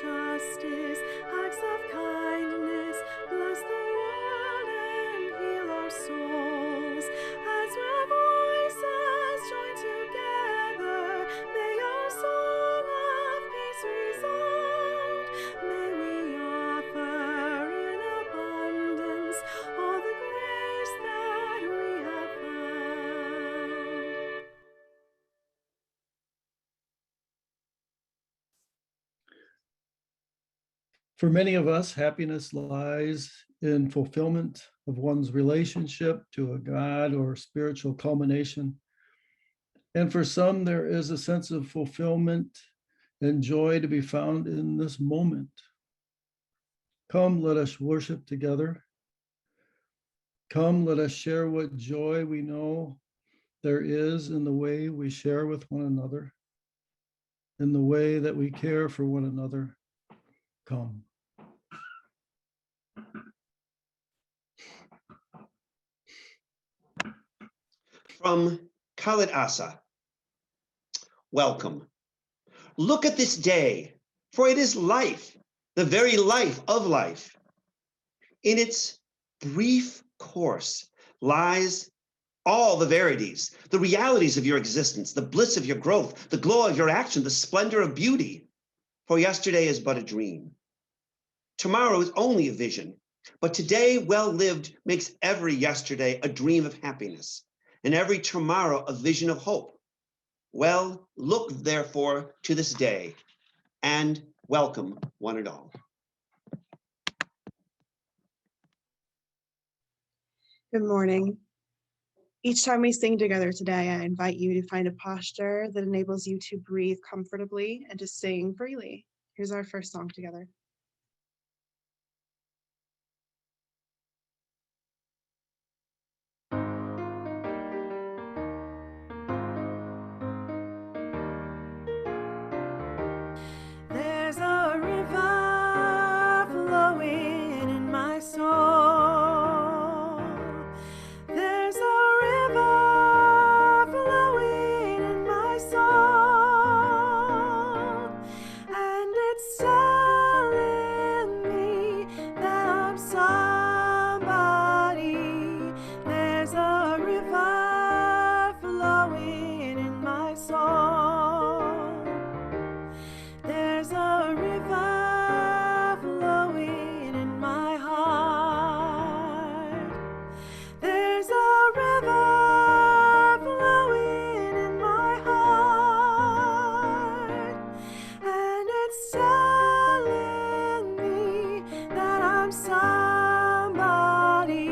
justice, acts of kindness, bless the world and heal our souls. As our voices join together, may our song of peace resound. May we offer in abundance all the grace that we have found. For many of us, happiness lies in fulfillment of one's relationship to a God or spiritual culmination. And for some, there is a sense of fulfillment and joy to be found in this moment. Come, let us worship together. Come, let us share what joy we know there is in the way we share with one another, in the way that we care for one another. Come. From Khalid Asa, welcome. Look at this day, for it is life, the very life of life. In its brief course lies all the verities, the realities of your existence, the bliss of your growth, the glow of your action, the splendor of beauty. For yesterday is but a dream. Tomorrow is only a vision, but today well lived makes every yesterday a dream of happiness, and every tomorrow a vision of hope. Well, look therefore to this day and welcome one and all. Good morning. Each time we sing together today, I invite you to find a posture that enables you to breathe comfortably and to sing freely. Here's our first song together. There's a river flowing in my soul. There's a river flowing in my soul, and it's telling me that I'm somebody. There's a river flowing in my soul. There's a river flowing in my heart. There's a river flowing in my heart, and it's telling me that I'm somebody.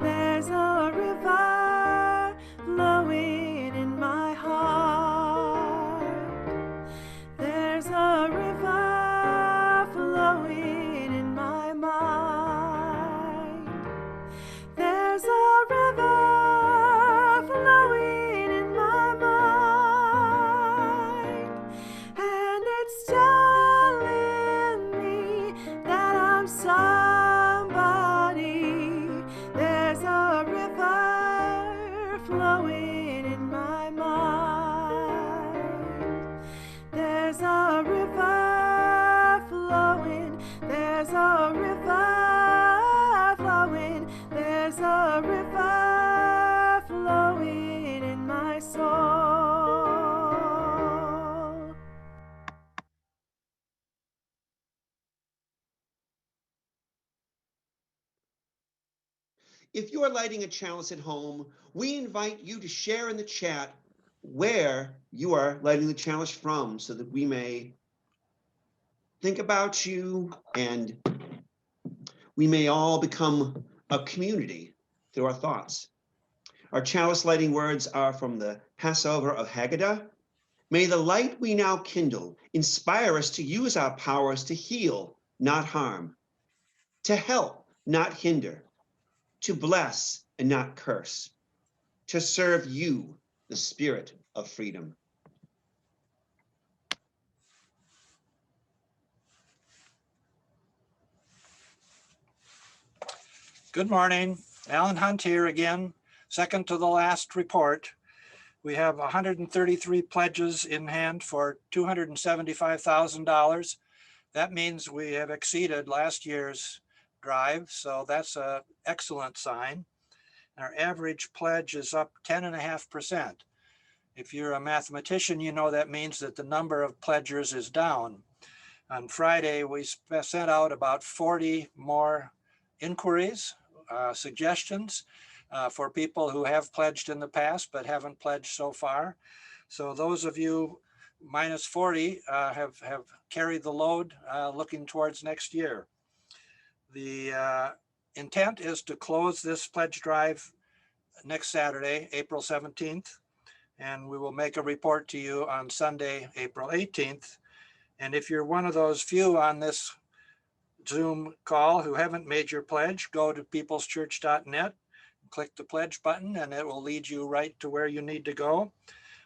There's a river flowing in my heart. There's a river flowing in my mind. There's a river flowing in my mind, and it's telling me that I'm somebody. There's a river flowing in my mind. There's a river flowing, there's a river flowing, there's a river flowing in my soul. If you are lighting a chalice at home, we invite you to share in the chat where you are lighting the chalice from, so that we may think about you and we may all become a community through our thoughts. Our chalice lighting words are from the Passover of Haggadah. May the light we now kindle inspire us to use our powers to heal, not harm, to help, not hinder, to bless and not curse, to serve you, the spirit of freedom. Good morning, Alan Hunt here again, second to the last report. We have 133 pledges in hand for $275,000 That means we have exceeded last year's drive, so that's an excellent sign. Our average pledge is up 10.5%. If you're a mathematician, you know that means that the number of pledgers is down. On Friday, we sent out about 40 more inquiries, suggestions for people who have pledged in the past but haven't pledged so far. So those of you minus 40 have carried the load looking towards next year. The intent is to close this pledge drive next Saturday, April 17th, and we will make a report to you on Sunday, April 18th. And if you're one of those few on this Zoom call who haven't made your pledge, go to peopleschurch.net, click the pledge button, and it will lead you right to where you need to go.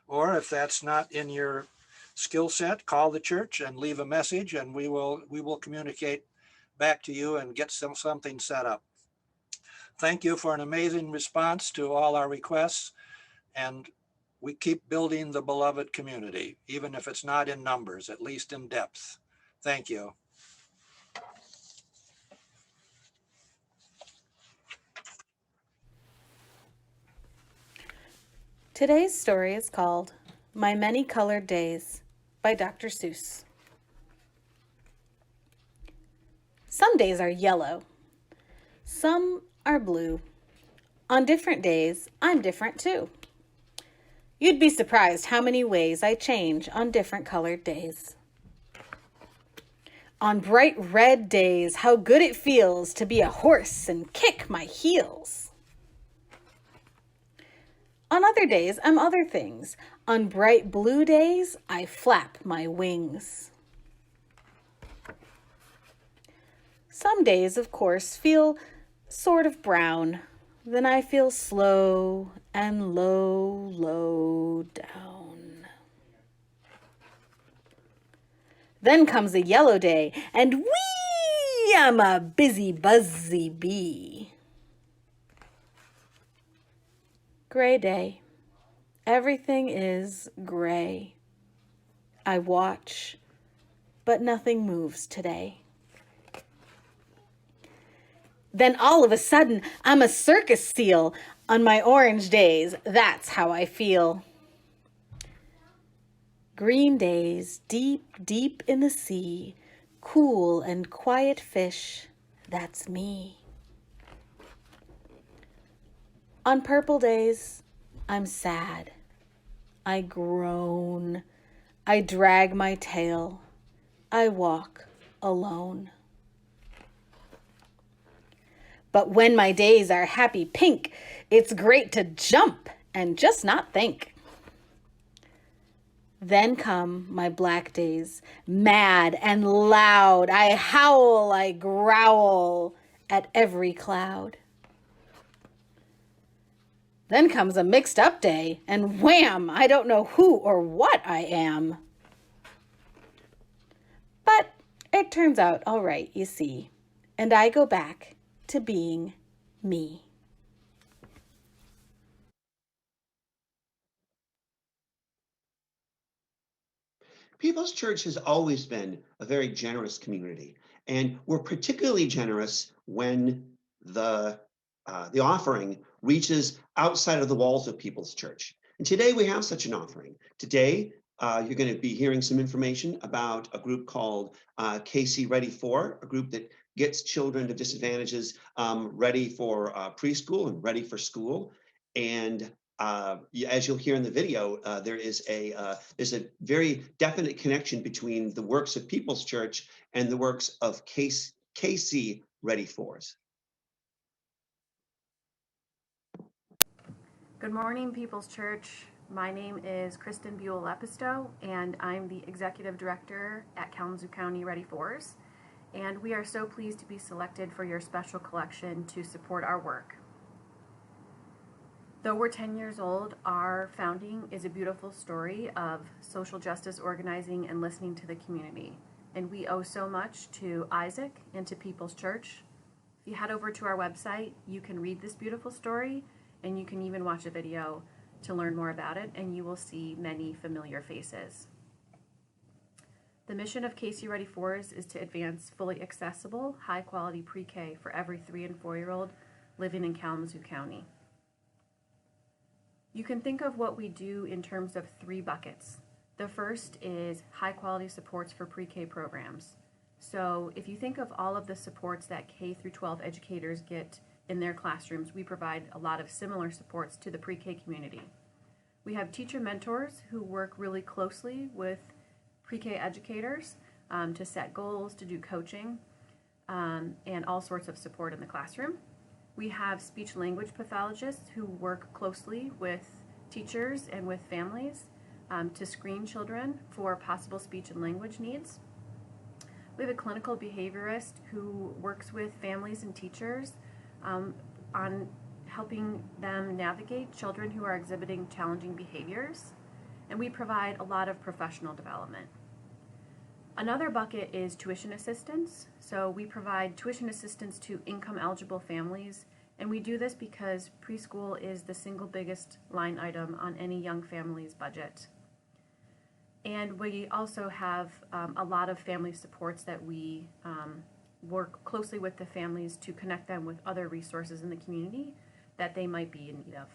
Or if that's not in your skill set, call the church and leave a message, and we will communicate back to you and get something set up. Thank you for an amazing response to all our requests, and we keep building the beloved community, even if it's not in numbers, at least in depth. Thank you. Today's story is called My Many Colored Days by Dr. Seuss. Some days are yellow. Some are blue. On different days, I'm different too. You'd be surprised how many ways I change on different colored days. On bright red days, how good it feels to be a horse and kick my heels. On other days, I'm other things. On bright blue days, I flap my wings. Some days, of course, feel sort of brown. Then I feel slow and low, low down. Then comes a yellow day, and whee, I'm a busy, buzzy bee. Gray day. Everything is gray. I watch, but nothing moves today. Then all of a sudden, I'm a circus seal. On my orange days, that's how I feel. Green days, deep, deep in the sea, cool and quiet fish, that's me. On purple days, I'm sad. I groan. I drag my tail. I walk alone. But when my days are happy pink, it's great to jump and just not think. Then come my black days, mad and loud. I howl, I growl at every cloud. Then comes a mixed up day, and wham, I don't know who or what I am. But it turns out all right, you see, and I go back to being me. People's Church has always been a very generous community, and we're particularly generous when the offering reaches outside of the walls of People's Church. And today we have such an offering. Today, you're going to be hearing some information about a group called KC Ready For, a group that gets children to disadvantages ready for preschool and ready for school. And as you'll hear in the video, there's a very definite connection between the works of People's Church and the works of KC Ready Fors. Good morning, People's Church. My name is Kristen Buell-Lepisto, and I'm the Executive Director at Kalamazoo County Ready Fors. And we are so pleased to be selected for your special collection to support our work. Though we're 10 years old, our founding is a beautiful story of social justice organizing and listening to the community. And we owe so much to Isaac and to People's Church. If you head over to our website, you can read this beautiful story, and you can even watch a video to learn more about it, and you will see many familiar faces. The mission of Casey Ready Fours is to advance fully accessible, high-quality pre-K for every 3 and 4-year-old living in Kalamazoo County. You can think of what we do in terms of 3 buckets. The first is high-quality supports for pre-K programs. So if you think of all of the supports that K through 12 educators get in their classrooms, we provide a lot of similar supports to the pre-K community. We have teacher mentors who work really closely with pre-K educators to set goals, to do coaching, and all sorts of support in the classroom. We have speech language pathologists who work closely with teachers and with families to screen children for possible speech and language needs. We have a clinical behaviorist who works with families and teachers on helping them navigate children who are exhibiting challenging behaviors. And we provide a lot of professional development. Another bucket is tuition assistance. So we provide tuition assistance to income-eligible families, and we do this because preschool is the single biggest line item on any young family's budget. And we also have a lot of family supports that we work closely with the families to connect them with other resources in the community that they might be in need of.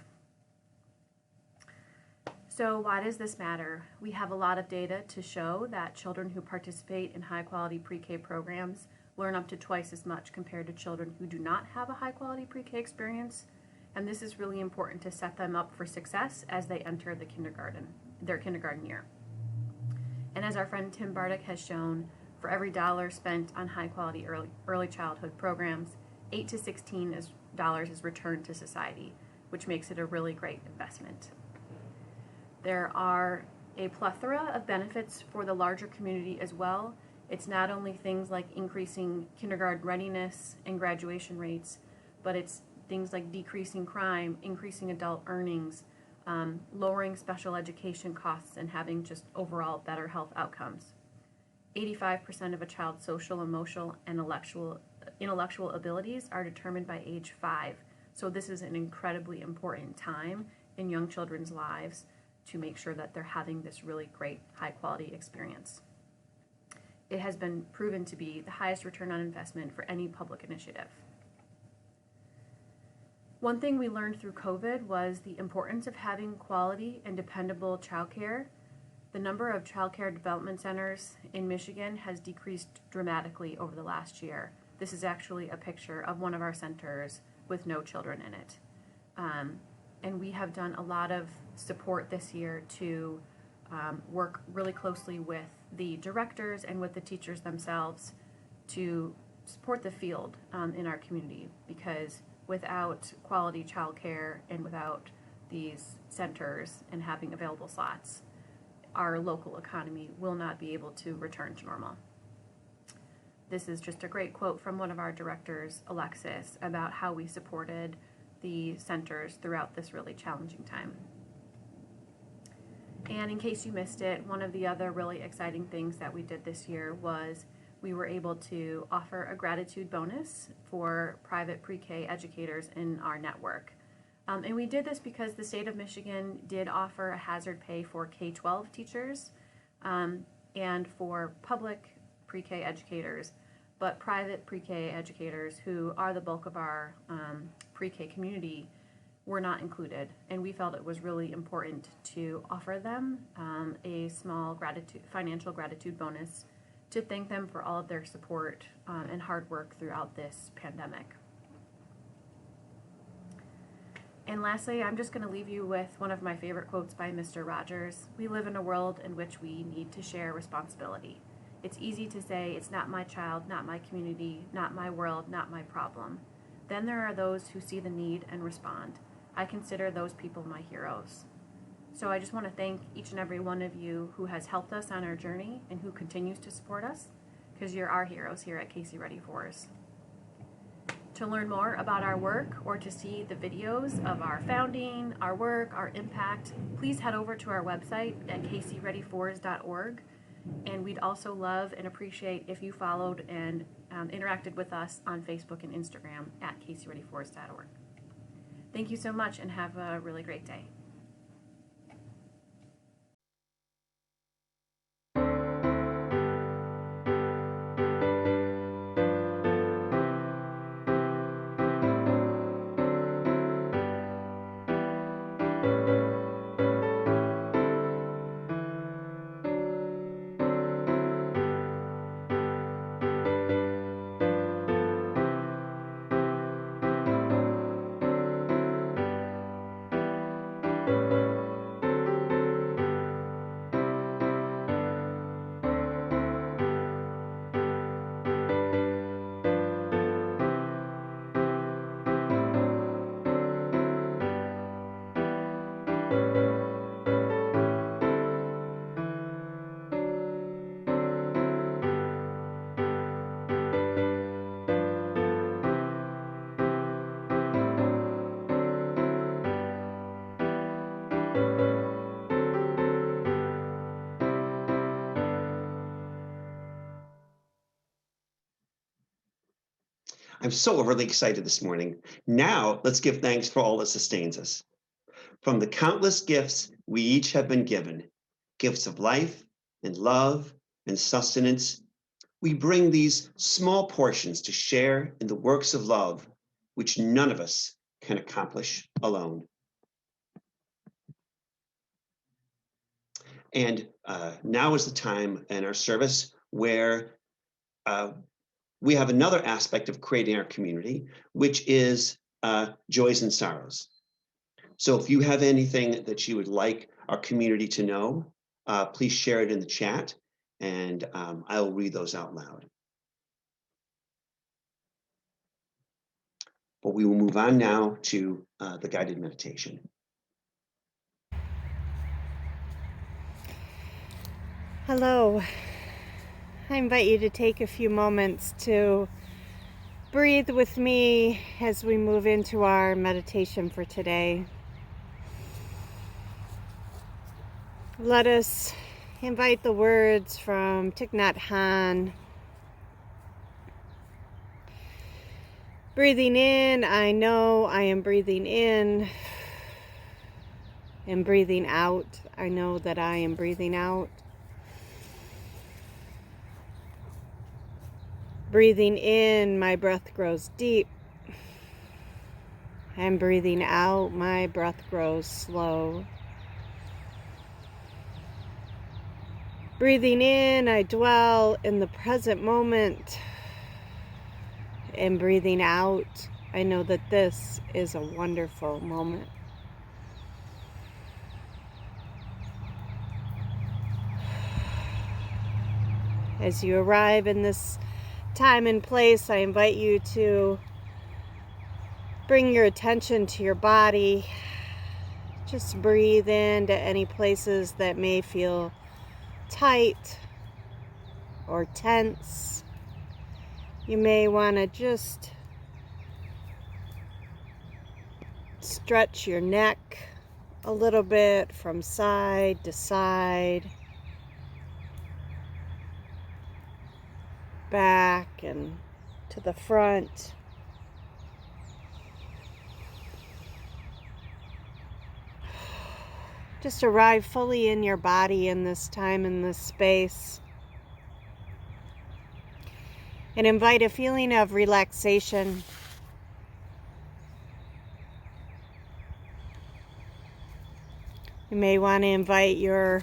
So why does this matter? We have a lot of data to show that children who participate in high-quality pre-K programs learn up to twice as much compared to children who do not have a high-quality pre-K experience, and this is really important to set them up for success as they enter their kindergarten year. And as our friend Tim Bardick has shown, for every dollar spent on high-quality early childhood programs, $8 to $16 is returned to society, which makes it a really great investment. There are a plethora of benefits for the larger community as well. It's not only things like increasing kindergarten readiness and graduation rates, but it's things like decreasing crime, increasing adult earnings, lowering special education costs, and having just overall better health outcomes. 85% of a child's social, emotional, and intellectual abilities are determined by age 5. So this is an incredibly important time in young children's lives to make sure that they're having this really great high-quality experience. It has been proven to be the highest return on investment for any public initiative. One thing we learned through COVID was the importance of having quality and dependable childcare. The number of childcare development centers in Michigan has decreased dramatically over the last year. This is actually a picture of one of our centers with no children in it. And we have done a lot of support this year to work really closely with the directors and with the teachers themselves to support the field in our community, because without quality childcare and without these centers and having available slots, our local economy will not be able to return to normal. This is just a great quote from one of our directors, Alexis, about how we supported the centers throughout this really challenging time. And in case you missed it, one of the other really exciting things that we did this year was we were able to offer a gratitude bonus for private pre-K educators in our network. And we did this because the state of Michigan did offer a hazard pay for K-12 teachers and for public pre-K educators, but private pre-K educators, who are the bulk of our pre-K community, were not included. And we felt it was really important to offer them a small financial gratitude bonus to thank them for all of their support and hard work throughout this pandemic. And lastly, I'm just going to leave you with one of my favorite quotes by Mr. Rogers. We live in a world in which we need to share responsibility. It's easy to say, it's not my child, not my community, not my world, not my problem. Then there are those who see the need and respond. I consider those people my heroes. So I just want to thank each and every one of you who has helped us on our journey and who continues to support us, because you're our heroes here at Casey Ready Fours. To learn more about our work or to see the videos of our founding, our work, our impact, please head over to our website at caseyreadyfours.org. And we'd also love and appreciate if you followed and interacted with us on Facebook and Instagram at caseyreadyfours.org. Thank you so much and have a really great day. I'm so overly excited this morning. Now let's give thanks for all that sustains us. From the countless gifts we each have been given, gifts of life and love and sustenance, we bring these small portions to share in the works of love, which none of us can accomplish alone. And now is the time in our service where we have another aspect of creating our community, which is joys and sorrows. So if you have anything that you would like our community to know, please share it in the chat, and I will read those out loud. But we will move on now to the guided meditation. Hello. I invite you to take a few moments to breathe with me as we move into our meditation for today. Let us invite the words from Thich Nhat Hanh. Breathing in, I know I am breathing in. And breathing out, I know that I am breathing out. Breathing in, my breath grows deep. And breathing out, my breath grows slow. Breathing in, I dwell in the present moment. And breathing out, I know that this is a wonderful moment. As you arrive in this time and place, I invite you to bring your attention to your body. Just breathe into any places that may feel tight or tense. You may want to just stretch your neck a little bit from side to side, back and to the front. Just arrive fully in your body in this time, in this space. And invite a feeling of relaxation. You may want to invite your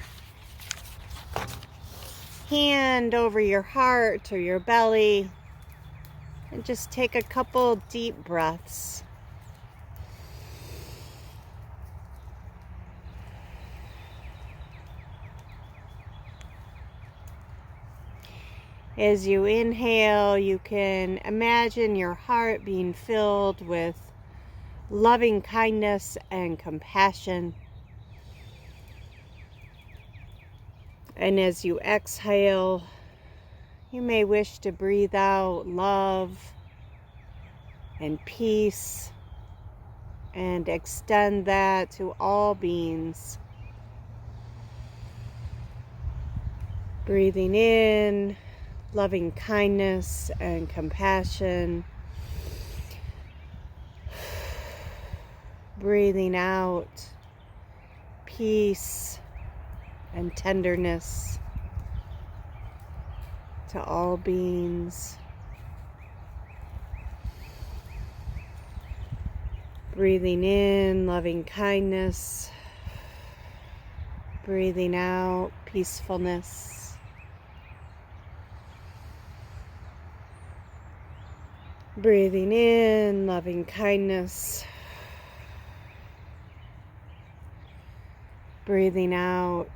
hand over your heart or your belly and just take a couple deep breaths. As you inhale, you can imagine your heart being filled with loving kindness and compassion. And as you exhale, you may wish to breathe out love and peace and extend that to all beings. Breathing in loving kindness and compassion. Breathing out peace and tenderness to all beings. Breathing in loving kindness. Breathing out peacefulness. Breathing in loving kindness. Breathing out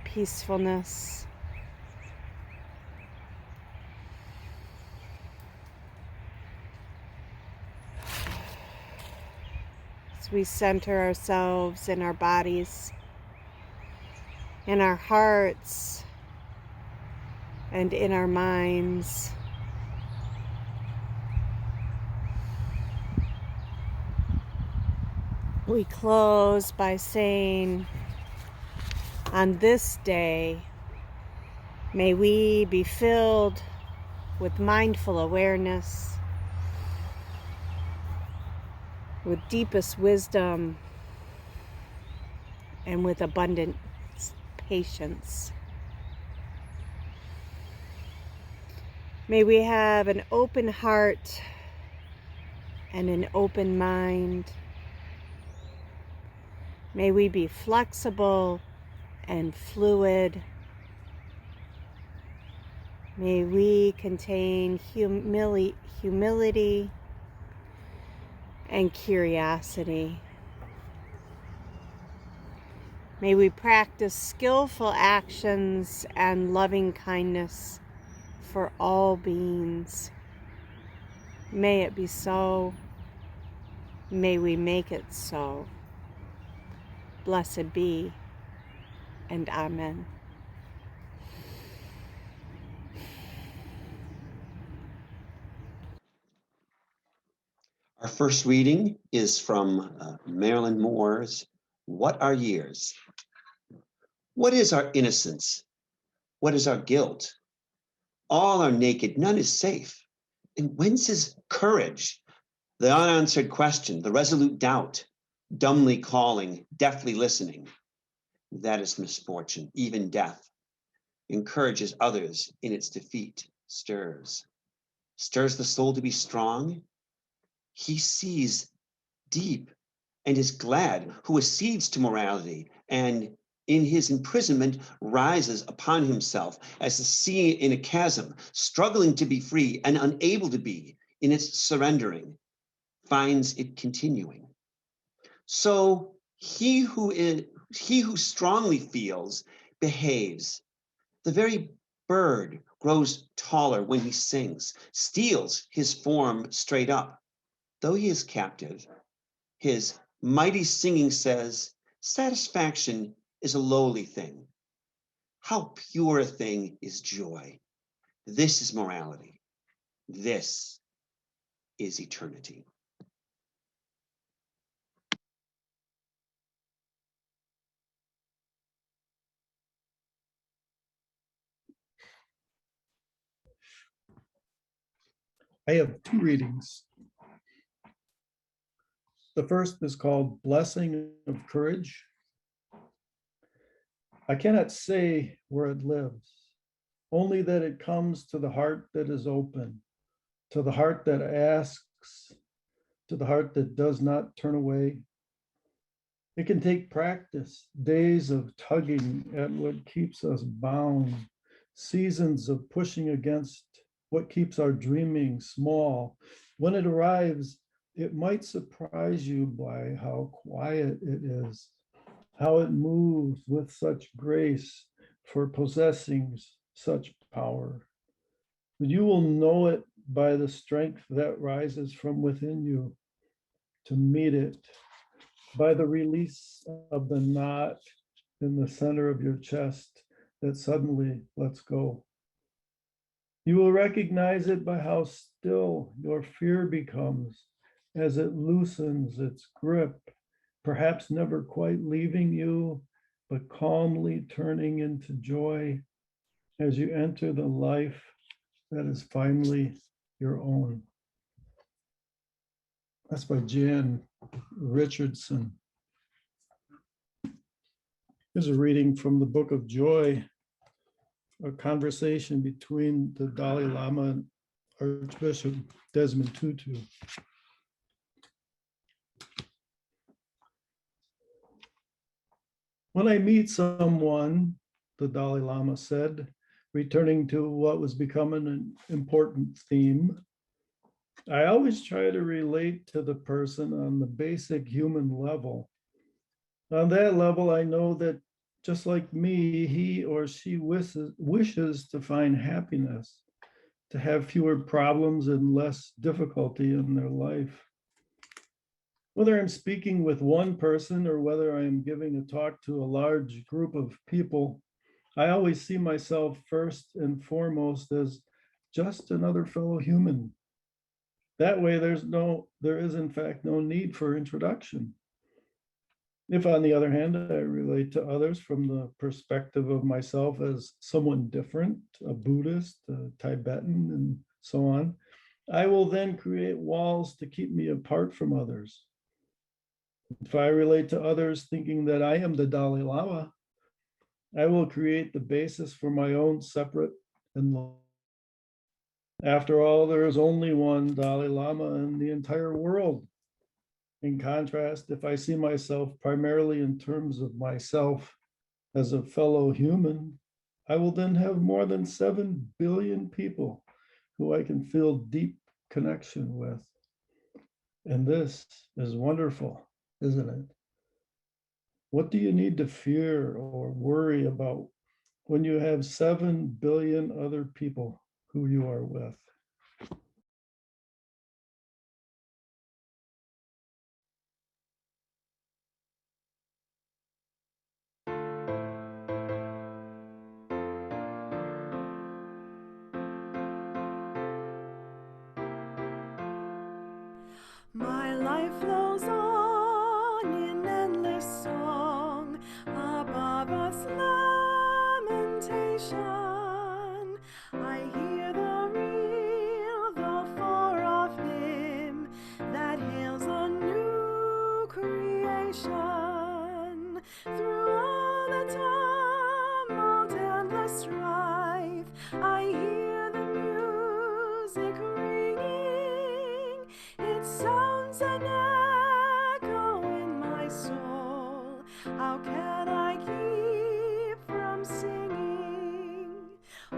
peacefulness. As we center ourselves in our bodies, in our hearts, and in our minds. We close by saying, on this day, may we be filled with mindful awareness, with deepest wisdom, and with abundant patience. May we have an open heart and an open mind. May we be flexible and fluid. May we contain humility and curiosity. May we practice skillful actions and loving kindness for all beings. May it be so. May we make it so. Blessed be, and amen. Our first reading is from Marilyn Moore's What Are Years? What is our innocence? What is our guilt? All are naked, none is safe. And whence is courage? The unanswered question, the resolute doubt, dumbly calling, deftly listening. That is misfortune, even death. Encourages others in its defeat, stirs the soul to be strong. He sees deep and is glad, who accedes to morality and in his imprisonment rises upon himself as the sea in a chasm, struggling to be free and unable to be in its surrendering, finds it continuing. So he who strongly feels behaves. The very bird grows taller when he sings, steals his form straight up. Though he is captive, his mighty singing says, satisfaction is a lowly thing. How pure a thing is joy. This is morality. This is eternity. I have two readings. The first is called Blessing of Courage. I cannot say where it lives, only that it comes to the heart that is open, to the heart that asks, to the heart that does not turn away. It can take practice, days of tugging at what keeps us bound, seasons of pushing against what keeps our dreaming small. When it arrives, it might surprise you by how quiet it is, how it moves with such grace for possessing such power. But you will know it by the strength that rises from within you to meet it, by the release of the knot in the center of your chest that suddenly lets go. You will recognize it by how still your fear becomes as it loosens its grip, perhaps never quite leaving you, but calmly turning into joy as you enter the life that is finally your own. That's by Jan Richardson. Here's a reading from the Book of Joy, a conversation between the Dalai Lama and Archbishop Desmond Tutu. When I meet someone, the Dalai Lama said, returning to what was becoming an important theme, I always try to relate to the person on the basic human level. On that level, I know that just like me, he or she wishes to find happiness, to have fewer problems and less difficulty in their life. Whether I'm speaking with one person or whether I am giving a talk to a large group of people, I always see myself first and foremost as just another fellow human. That way, there is in fact no need for introduction. If, on the other hand, I relate to others from the perspective of myself as someone different, a Buddhist, a Tibetan, and so on, I will then create walls to keep me apart from others. If I relate to others thinking that I am the Dalai Lama, I will create the basis for my own separate and after all, there is only one Dalai Lama in the entire world. In contrast, if I see myself primarily in terms of myself as a fellow human, I will then have more than 7 billion people who I can feel deep connection with. And this is wonderful, isn't it? What do you need to fear or worry about when you have 7 billion other people who you are with? My life flows on in endless song above us lamentation. I hear the real, the far off hymn that hails a new creation. Through all the tumult and the strife, I hear the music ringing. It sounds an echo in my soul. How can I keep from singing?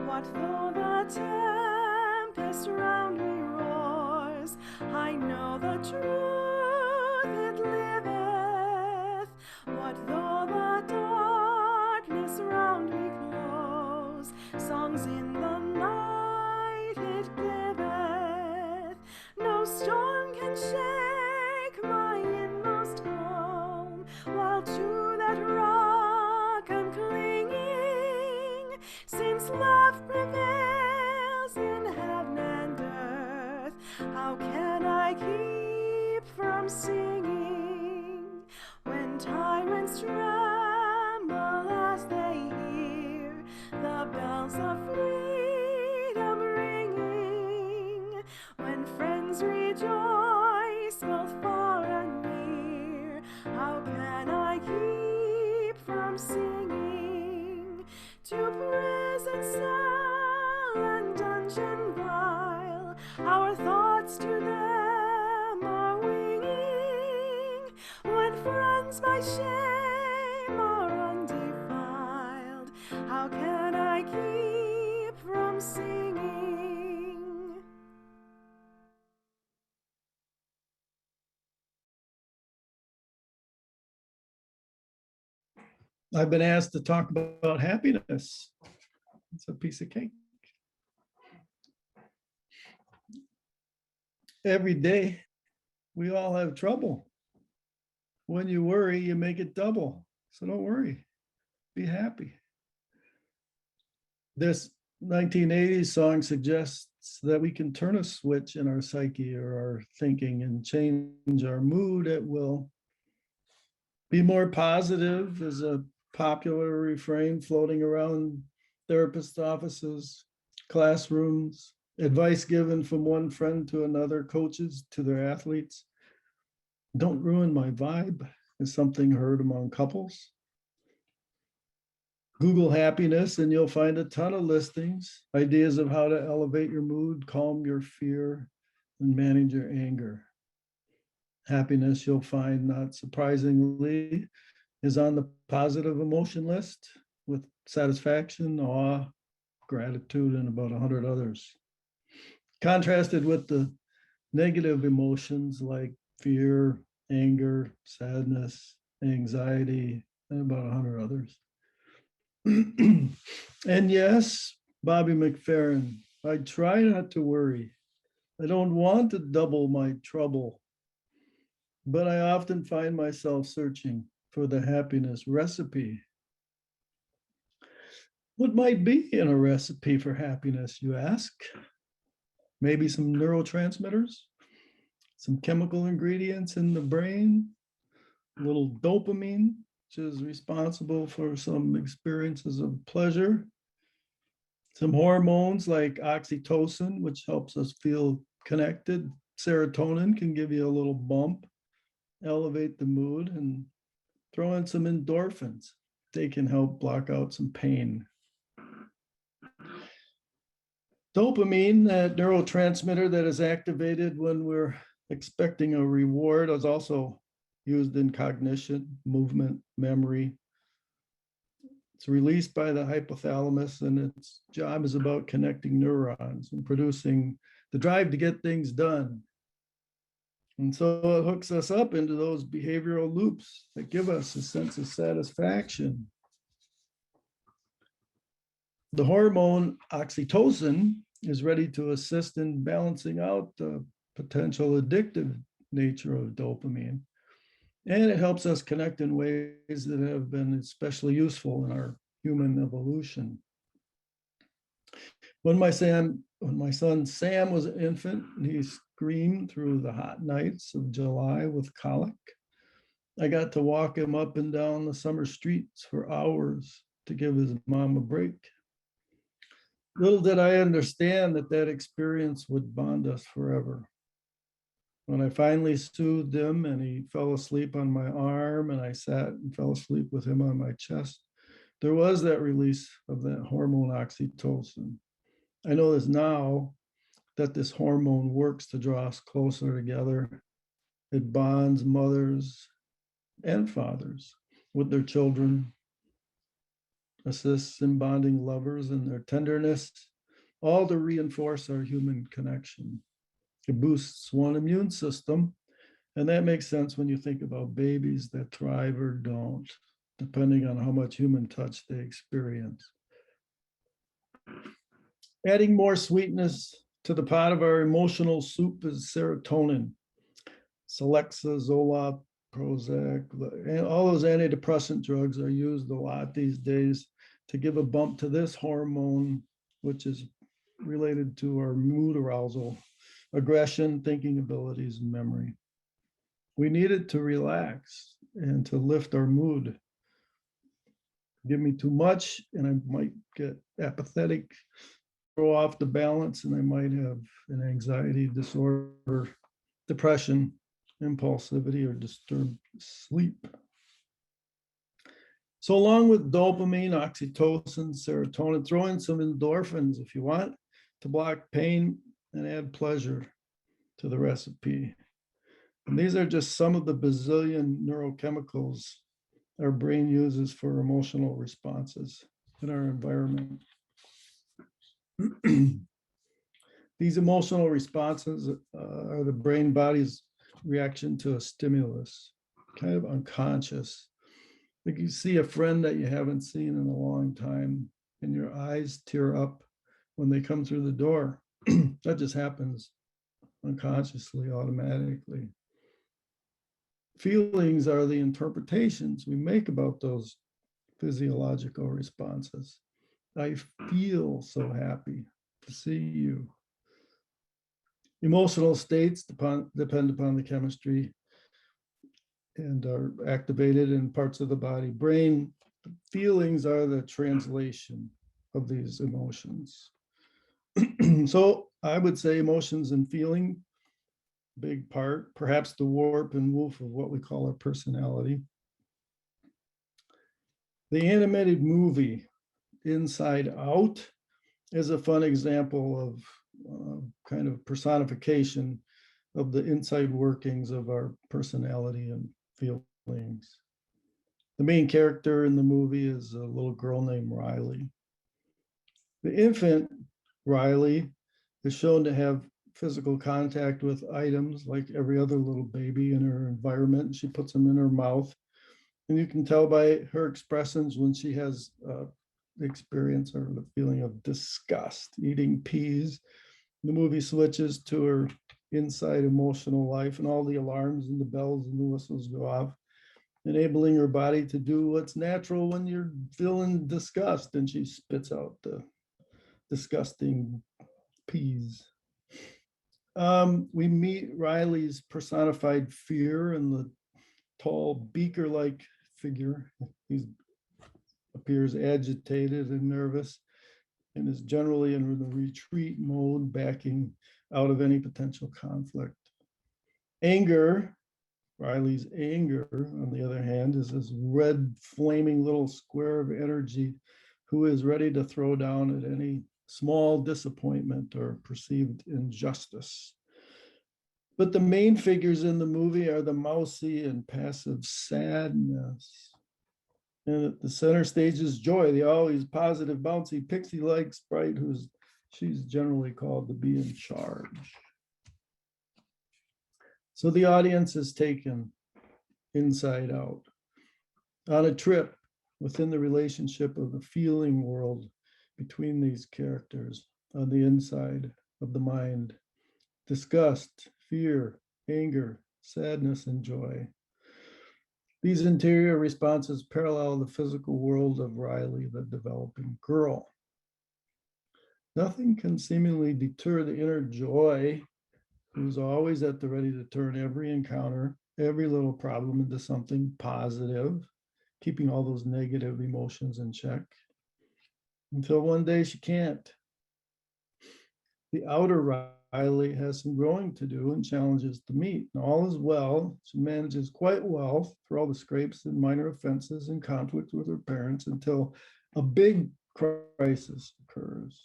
What though the tempest round me roars? I know the truth, it liveth. What though the darkness round me close? Songs in the night it giveth. No storm can shake my inmost calm, while to that rock I'm clinging. Since love prevails in heaven and earth, how can I keep from singing? When tyrants tremble as they hear the bells of freedom ringing, when friends rejoice both far and near, how can I keep from singing? To prison cell and dungeon vile, our thoughts to them are winging. When friends by shame are undefiled, how can I keep from singing? I've been asked to talk about happiness. It's a piece of cake. Every day, we all have trouble. When you worry, you make it double. So don't worry, be happy. This 1980s song suggests that we can turn a switch in our psyche or our thinking and change our mood at will. Be more positive is a popular refrain floating around therapist offices, classrooms, advice given from one friend to another, coaches to their athletes. Don't ruin my vibe is something heard among couples. Google happiness and you'll find a ton of listings, ideas of how to elevate your mood, calm your fear, and manage your anger. Happiness, you'll find, not surprisingly, is on the positive emotion list with satisfaction, awe, gratitude, and about 100 others. Contrasted with the negative emotions like fear, anger, sadness, anxiety, and about 100 others. And yes, Bobby McFerrin, I try not to worry. I don't want to double my trouble, but I often find myself searching for the happiness recipe. What might be in a recipe for happiness, you ask? Maybe some neurotransmitters, some chemical ingredients in the brain, a little dopamine, which is responsible for some experiences of pleasure, some hormones like oxytocin, which helps us feel connected. Serotonin can give you a little bump, elevate the mood, and throw in some endorphins. They can help block out some pain. Dopamine, that neurotransmitter that is activated when we're expecting a reward, is also used in cognition, movement, memory. It's released by the hypothalamus, and its job is about connecting neurons and producing the drive to get things done. And so it hooks us up into those behavioral loops that give us a sense of satisfaction. The hormone oxytocin is ready to assist in balancing out the potential addictive nature of dopamine. And it helps us connect in ways that have been especially useful in our human evolution. When my son Sam was an infant, and he screamed through the hot nights of July with colic, I got to walk him up and down the summer streets for hours to give his mom a break. Little did I understand that that experience would bond us forever. When I finally soothed him and he fell asleep on my arm and I sat and fell asleep with him on my chest, there was that release of that hormone oxytocin. I know this now, that this hormone works to draw us closer together. It bonds mothers and fathers with their children, assists in bonding lovers and their tenderness, all to reinforce our human connection. It boosts one's immune system, and that makes sense when you think about babies that thrive or don't, depending on how much human touch they experience. Adding more sweetness to the pot of our emotional soup is serotonin. Celexa, Zoloft, Prozac, and all those antidepressant drugs are used a lot these days to give a bump to this hormone, which is related to our mood arousal, aggression, thinking abilities, and memory. We need it to relax and to lift our mood. Give me too much and I might get apathetic, throw off the balance, and I might have an anxiety disorder, depression, impulsivity, or disturbed sleep. So along with dopamine, oxytocin, serotonin, throw in some endorphins if you want to block pain and add pleasure to the recipe. And these are just some of the bazillion neurochemicals our brain uses for emotional responses in our environment. These emotional responses are the brain body's reaction to a stimulus, kind of unconscious. Like you see a friend that you haven't seen in a long time and your eyes tear up when they come through the door. That just happens unconsciously, automatically. Feelings are the interpretations we make about those physiological responses. I feel so happy to see you. Emotional states depend upon the chemistry and are activated in parts of the body. Brain feelings are the translation of these emotions. So I would say emotions and feeling, big part, perhaps the warp and woof of what we call our personality. The animated movie Inside Out is a fun example of kind of personification of the inside workings of our personality and feelings. The main character in the movie is a little girl named Riley. The infant, Riley, is shown to have physical contact with items like every other little baby in her environment. She puts them in her mouth And you can tell by her expressions when she has the experience or the feeling of disgust, eating peas. The movie switches to her inside emotional life, and all the alarms and the bells and the whistles go off, enabling her body to do what's natural when you're feeling disgust, and she spits out the disgusting peas. We meet Riley's personified fear and the tall beaker-like figure. He appears agitated and nervous and is generally in the retreat mode, backing out of any potential conflict. Anger, Riley's anger, on the other hand, is this red, flaming little square of energy who is ready to throw down at any small disappointment or perceived injustice. But the main figures in the movie are the mousy and passive sadness. And at the center stage is Joy, the always positive, bouncy, pixie-like sprite she's generally called to be in charge. So the audience is taken inside out on a trip within the relationship of the feeling world between these characters on the inside of the mind. Disgust, fear, anger, sadness, and joy. These interior responses parallel the physical world of Riley, the developing girl. Nothing can seemingly deter the inner Joy, who's always at the ready to turn every encounter, every little problem into something positive, keeping all those negative emotions in check, until one day she can't. The outer Riley has some growing to do and challenges to meet. And all is well. She manages quite well through all the scrapes and minor offenses and conflicts with her parents until a big crisis occurs.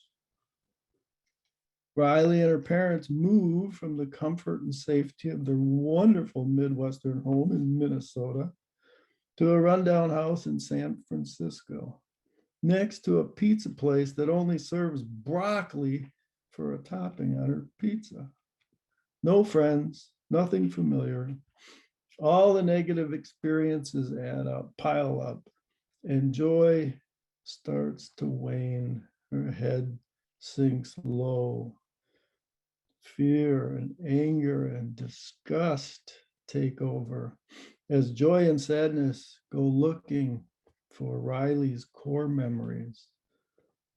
Riley and her parents move from the comfort and safety of their wonderful Midwestern home in Minnesota to a rundown house in San Francisco, next to a pizza place that only serves broccoli for a topping on her pizza. No friends, nothing familiar. All the negative experiences add up, pile up, and Joy starts to wane. Her head sinks low. Fear and anger and disgust take over as joy and sadness go looking for Riley's core memories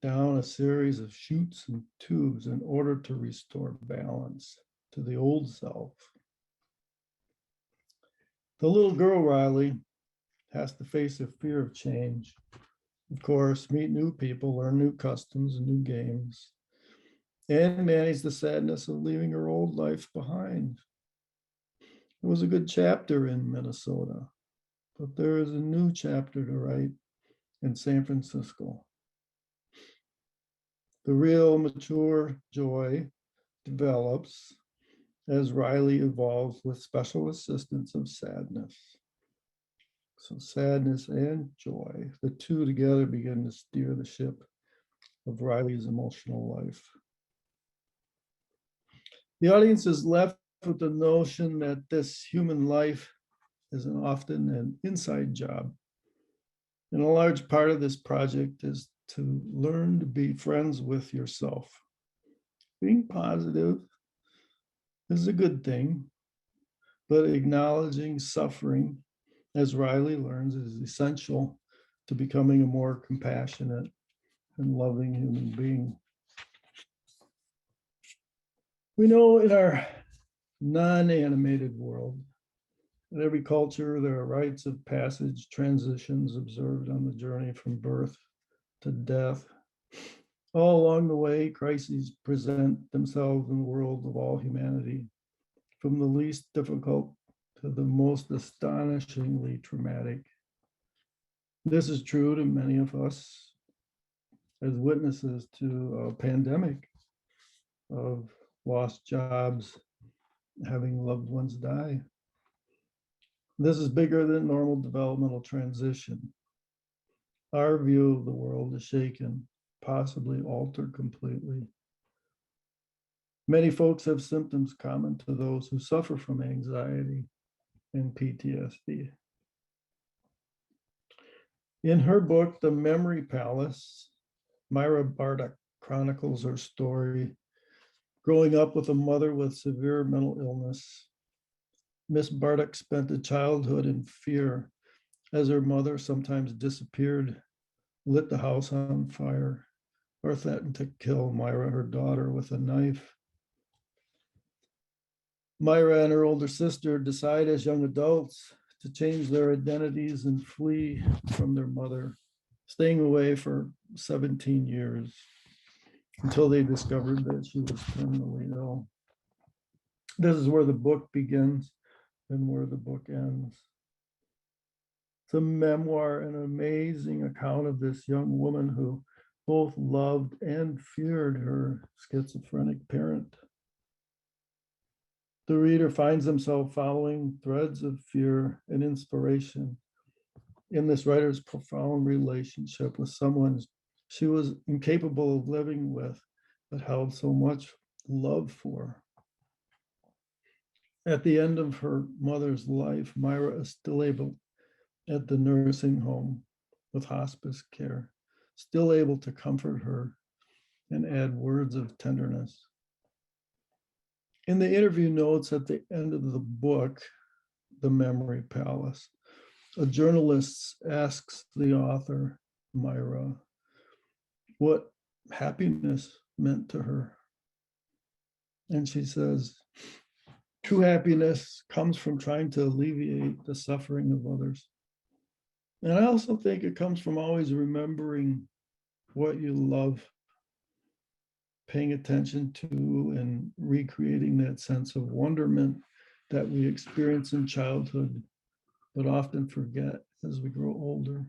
down a series of chutes and tubes in order to restore balance to the old self. The little girl Riley has to face a fear of change. Of course, meet new people, learn new customs and new games, and manage the sadness of leaving her old life behind. It was a good chapter in Minnesota, but there is a new chapter to write in San Francisco. The real mature Joy develops as Riley evolves with special assistance of sadness. So sadness and joy, the two together begin to steer the ship of Riley's emotional life. The audience is left with the notion that this human life is often an inside job. And a large part of this project is to learn to be friends with yourself. Being positive is a good thing, but acknowledging suffering, as Riley learns, is essential to becoming a more compassionate and loving human being. We know in our non-animated world, in every culture, there are rites of passage, transitions observed on the journey from birth to death. All along the way, crises present themselves in the world of all humanity, from the least difficult to the most astonishingly traumatic. This is true to many of us as witnesses to a pandemic of lost jobs, having loved ones die. This is bigger than normal developmental transition. Our view of the world is shaken, possibly altered completely. Many folks have symptoms common to those who suffer from anxiety and PTSD. In her book, The Memory Palace, Myra Bardock chronicles her story. Growing up with a mother with severe mental illness, Miss Bardock spent a childhood in fear as her mother sometimes disappeared, lit the house on fire, or threatened to kill Myra, her daughter, with a knife. Myra and her older sister decide as young adults to change their identities and flee from their mother, staying away for 17 years until they discovered that she was terminally ill. This is where the book begins and where the book ends. It's a memoir, an amazing account of this young woman who both loved and feared her schizophrenic parent. The reader finds himself following threads of fear and inspiration in this writer's profound relationship with someone she was incapable of living with, but held so much love for. At the end of her mother's life, Myra is still able at the nursing home with hospice care, still able to comfort her and add words of tenderness. In the interview notes at the end of the book, The Memory Palace, a journalist asks the author, Myra, what happiness meant to her. And she says, true happiness comes from trying to alleviate the suffering of others. And I also think it comes from always remembering what you love, paying attention to and recreating that sense of wonderment that we experience in childhood, but often forget as we grow older.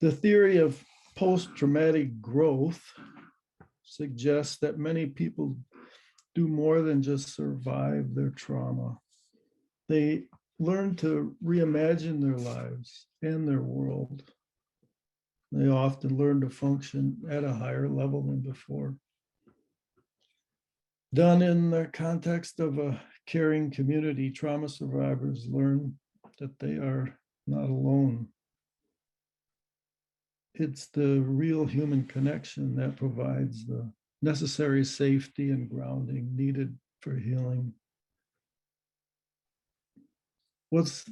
The theory of post-traumatic growth suggests that many people do more than just survive their trauma. They learn to reimagine their lives and their world. They often learn to function at a higher level than before. Done in the context of a caring community, trauma survivors learn that they are not alone. It's the real human connection that provides the necessary safety and grounding needed for healing. What's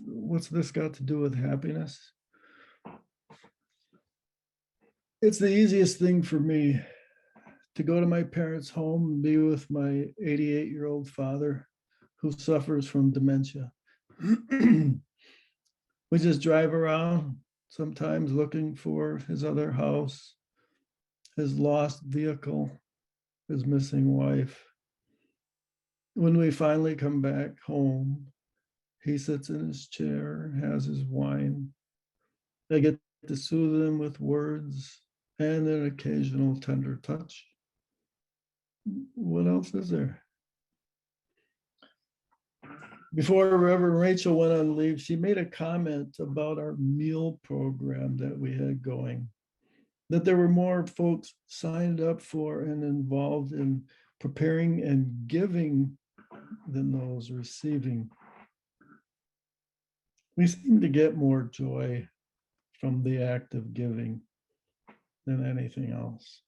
this got to do with happiness? It's the easiest thing for me to go to my parents' home and be with my 88-year-old father who suffers from dementia. We just drive around, sometimes looking for his other house, his lost vehicle, his missing wife. When we finally come back home, he sits in his chair, has his wine. I get to soothe him with words and an occasional tender touch. What else is there? Before Reverend Rachel went on leave, she made a comment about our meal program that we had going, that there were more folks signed up for and involved in preparing and giving than those receiving. We seem to get more joy from the act of giving than anything else.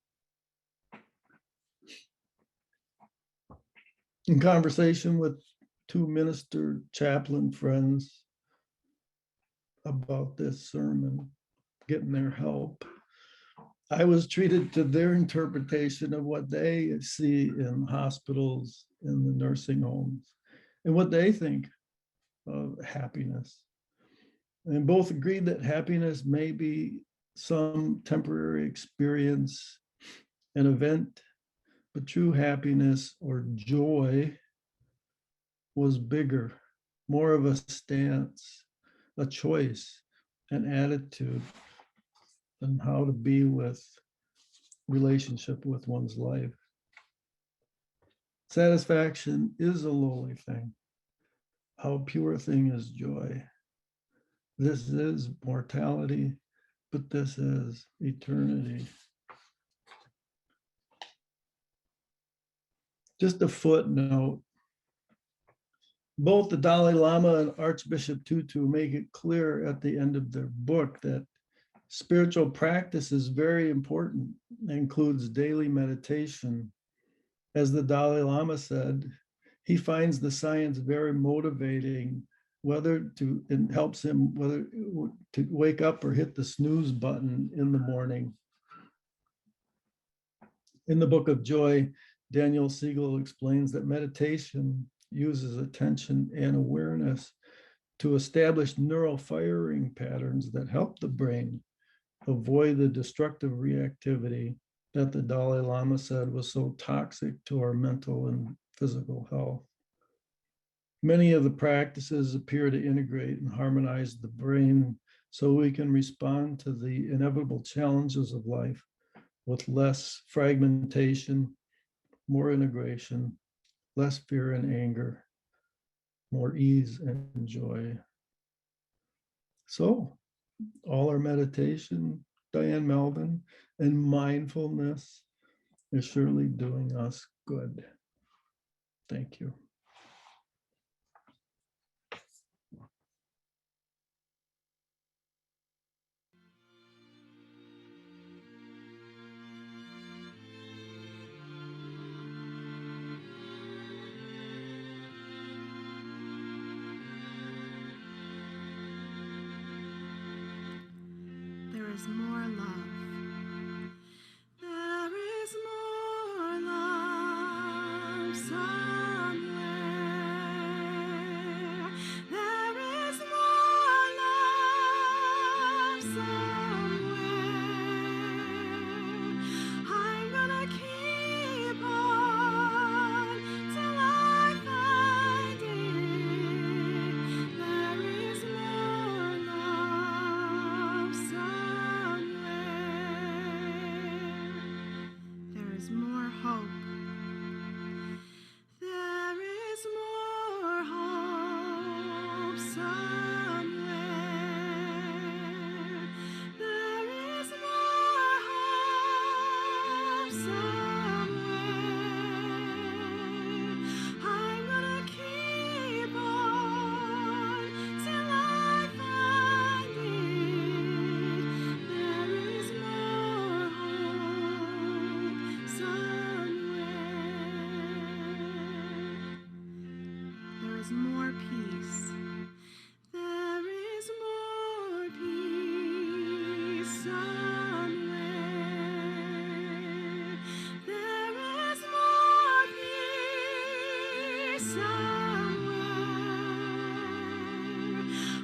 In conversation with two minister chaplain friends about this sermon, getting their help, I was treated to their interpretation of what they see in hospitals, in the nursing homes, and what they think of happiness. And both agreed that happiness may be some temporary experience, an event, but true happiness or joy was bigger, more of a stance, a choice, an attitude on how to be with relationship with one's life. Satisfaction is a lowly thing. How pure a thing is joy. This is mortality, but this is eternity. Just a footnote. Both the Dalai Lama and Archbishop Tutu make it clear at the end of their book that spiritual practice is very important. It includes daily meditation. As the Dalai Lama said, he finds the science very motivating, it helps him whether to wake up or hit the snooze button in the morning. In the Book of Joy, Daniel Siegel explains that meditation uses attention and awareness to establish neural firing patterns that help the brain avoid the destructive reactivity that the Dalai Lama said was so toxic to our mental and physical health. Many of the practices appear to integrate and harmonize the brain so we can respond to the inevitable challenges of life with less fragmentation, more integration, less fear and anger, more ease and joy. So, all our meditation, Diane Melvin, and mindfulness is surely doing us good. Thank you. There is more love. There is more love somewhere. There is more love somewhere. I'm gonna keep on till I find it. There is more love somewhere. There is more hope. There is more hope somewhere. There is more hope somewhere. I'm gonna keep on till I find it. There is more hope somewhere. There is more peace. There is more peace somewhere. There is more peace somewhere.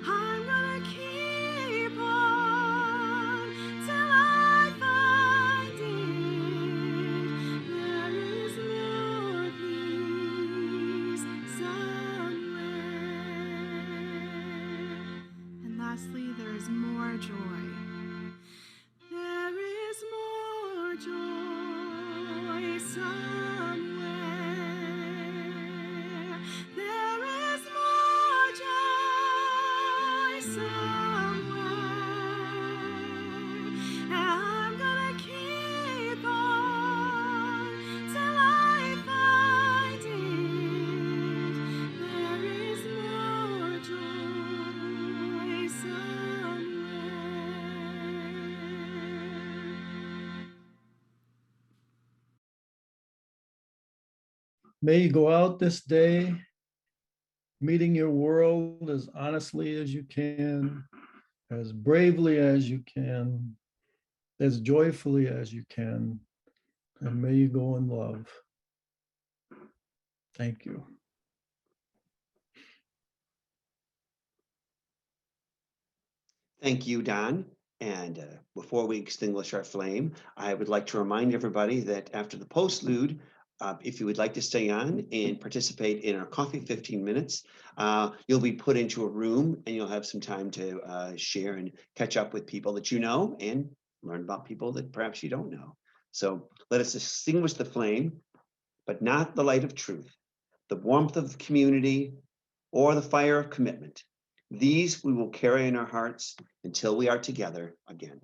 I'm gonna keep on till I find it. There is more peace somewhere. And lastly, there is more joy. There is more joy somewhere. There is more joy somewhere. And I'm gonna keep on till I find it. There is more joy somewhere. May you go out this day meeting your world as honestly as you can, as bravely as you can, as joyfully as you can, and may you go in love. Thank you. Thank you, Don. And before we extinguish our flame, I would like to remind everybody that after the postlude, if you would like to stay on and participate in our coffee 15 minutes, you'll be put into a room and you'll have some time to share and catch up with people that you know and learn about people that perhaps you don't know. So let us extinguish the flame, but not the light of truth, the warmth of the community, or the fire of commitment. These we will carry in our hearts until we are together again.